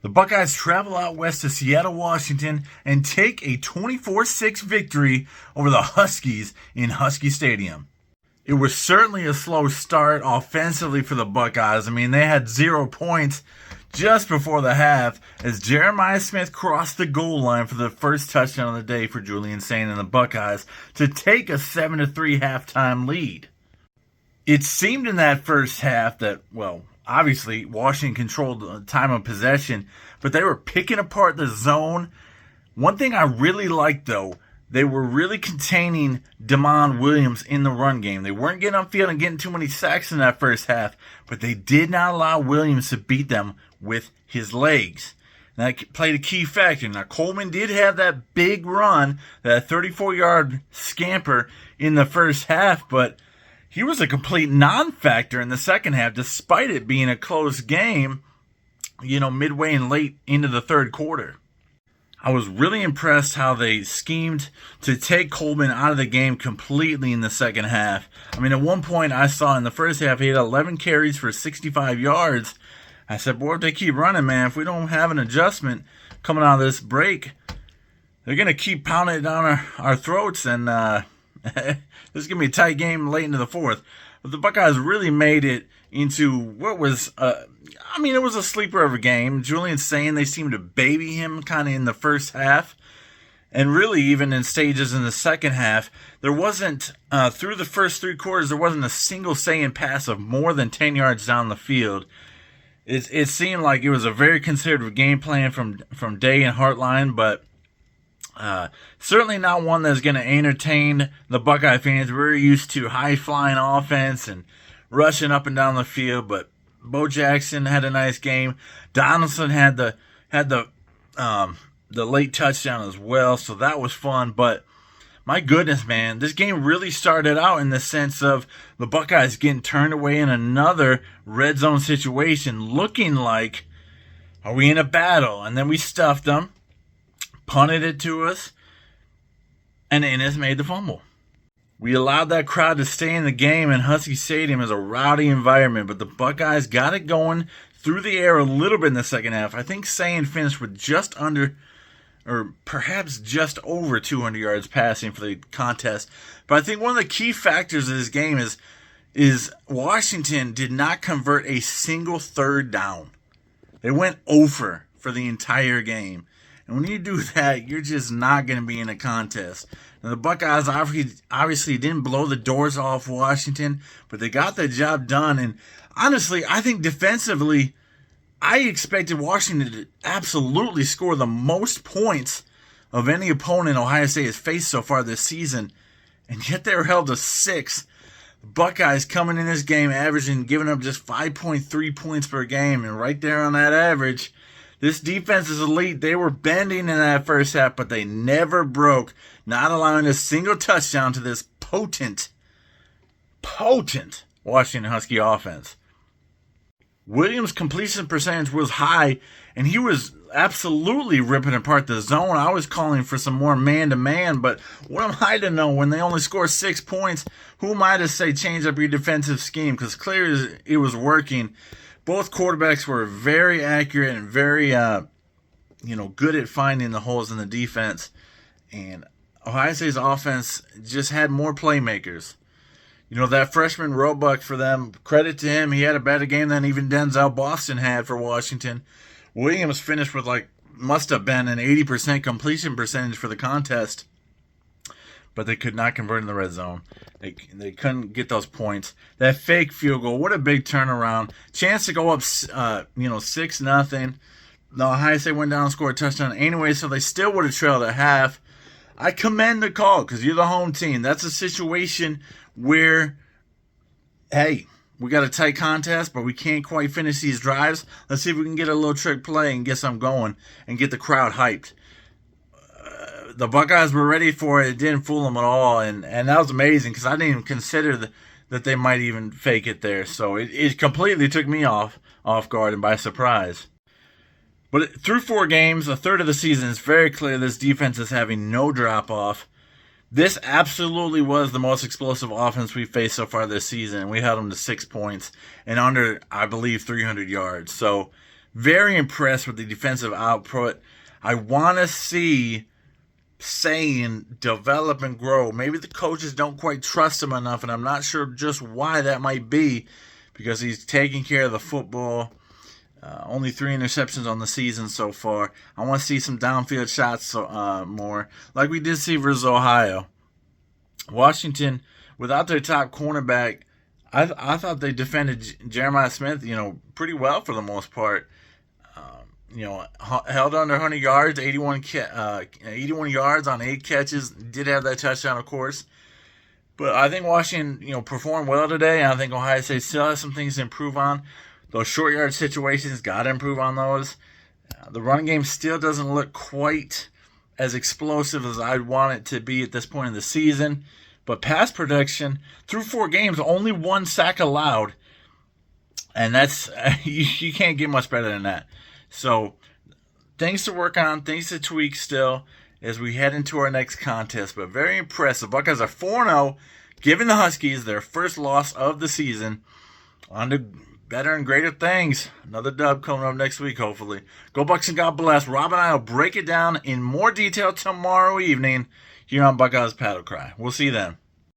The Buckeyes travel out west to Seattle, Washington, and take a 24-6 victory over the Huskies in Husky Stadium. It was certainly a slow start offensively for the Buckeyes. I mean, they had 0 points just before the half as Jeremiah Smith crossed the goal line for the first touchdown of the day for Julian Sain and the Buckeyes to take a 7-3 halftime lead. It seemed in that first half that, well, obviously Washington controlled the time of possession, but they were picking apart the zone. One thing I really liked, though, they were really containing Damon Williams in the run game. They weren't getting upfield and getting too many sacks in that first half, but they did not allow Williams to beat them with his legs. And that played a key factor. Now, Coleman did have that big run, that 34-yard scamper in the first half, but he was a complete non-factor in the second half, despite it being a close game, midway and late into the third quarter. I was really impressed how they schemed to take Coleman out of the game completely in the second half. I mean, at one point I saw in the first half he had 11 carries for 65 yards. I said, boy, if they keep running, man, if we don't have an adjustment coming out of this break, they're going to keep pounding it down our throats, and this is going to be a tight game late into the fourth. But the Buckeyes really made it into what was, it was a sleeper of a game. Julian Sain, they seemed to baby him kind of in the first half. And really, even in stages in the second half, there wasn't, through the first three quarters, there wasn't a single Sain pass of more than 10 yards down the field. It seemed like it was a very conservative game plan from Day and Hartline, but certainly not one that's going to entertain the Buckeye fans. We're used to high-flying offense and rushing up and down the field, but Bo Jackson had a nice game. Donaldson had the late touchdown as well, so that was fun. But my goodness, man, this game really started out in the sense of the Buckeyes getting turned away in another red zone situation, looking like, are we in a battle? And then we stuffed them, punted it to us, and Ennis made the fumble. We allowed that crowd to stay in the game, and Husky Stadium is a rowdy environment, but the Buckeyes got it going through the air a little bit in the second half. I think Sain finished with just under, or perhaps just over 200 yards passing for the contest. But I think one of the key factors of this game is Washington did not convert a single third down. They went over for the entire game. And when you do that, you're just not going to be in a contest. Now, the Buckeyes obviously didn't blow the doors off Washington, but they got the job done. And honestly, I think defensively, I expected Washington to absolutely score the most points of any opponent Ohio State has faced so far this season, and yet they were held to 6. The Buckeyes coming in this game averaging, giving up just 5.3 points per game, and right there on that average. This defense is elite. They were bending in that first half, but they never broke, not allowing a single touchdown to this potent Washington Husky offense. Williams' completion percentage was high, and he was absolutely ripping apart the zone. I was calling for some more man-to-man, but what am I to know when they only score 6 points? Who am I to say change up your defensive scheme? Because clearly it was working. Both quarterbacks were very accurate and very, good at finding the holes in the defense. And Ohio State's offense just had more playmakers. That freshman Roebuck for them, credit to him, he had a better game than even Denzel Boston had for Washington. Williams finished with must have been an 80% completion percentage for the contest. But they could not convert in the red zone. They couldn't get those points. That fake field goal, what a big turnaround. Chance to go up, 6-0. No, Ohio State went down and scored a touchdown anyway, so they still would have trailed at half. I commend the call because you're the home team. That's a situation where, hey, we got a tight contest, but we can't quite finish these drives. Let's see if we can get a little trick play and get something going and get the crowd hyped. The Buckeyes were ready for it. It didn't fool them at all, and that was amazing because I didn't even consider that they might even fake it there. So it completely took me off guard and by surprise. But through 4 games, a third of the season, it's very clear this defense is having no drop-off. This absolutely was the most explosive offense we've faced so far this season. We held them to 6 points and under, I believe, 300 yards. So Very impressed with the defensive output. I want to see Sane develop and grow. Maybe the coaches don't quite trust him enough, and I'm not sure just why that might be, because he's taking care of the football. Only 3 interceptions on the season so far. I want to see some downfield shots more, like we did see versus Ohio. Washington, without their top cornerback, I thought they defended Jeremiah Smith, pretty well for the most part. Held under 100 yards, 81 yards on 8 catches. Did have that touchdown, of course. But I think Washington, performed well today. And I think Ohio State still has some things to improve on. Those short yard situations, got to improve on those. The running game still doesn't look quite as explosive as I'd want it to be at this point in the season. But pass production, through 4 games, only 1 sack allowed. And that's you can't get much better than that. So, things to work on, things to tweak still as we head into our next contest. But very impressive. Buckeyes are 4-0, giving the Huskies their first loss of the season. On to better and greater things. Another dub coming up next week, hopefully. Go Bucks and God bless. Rob and I will break it down in more detail tomorrow evening here on Buckeyes Paddle Cry. We'll see you then.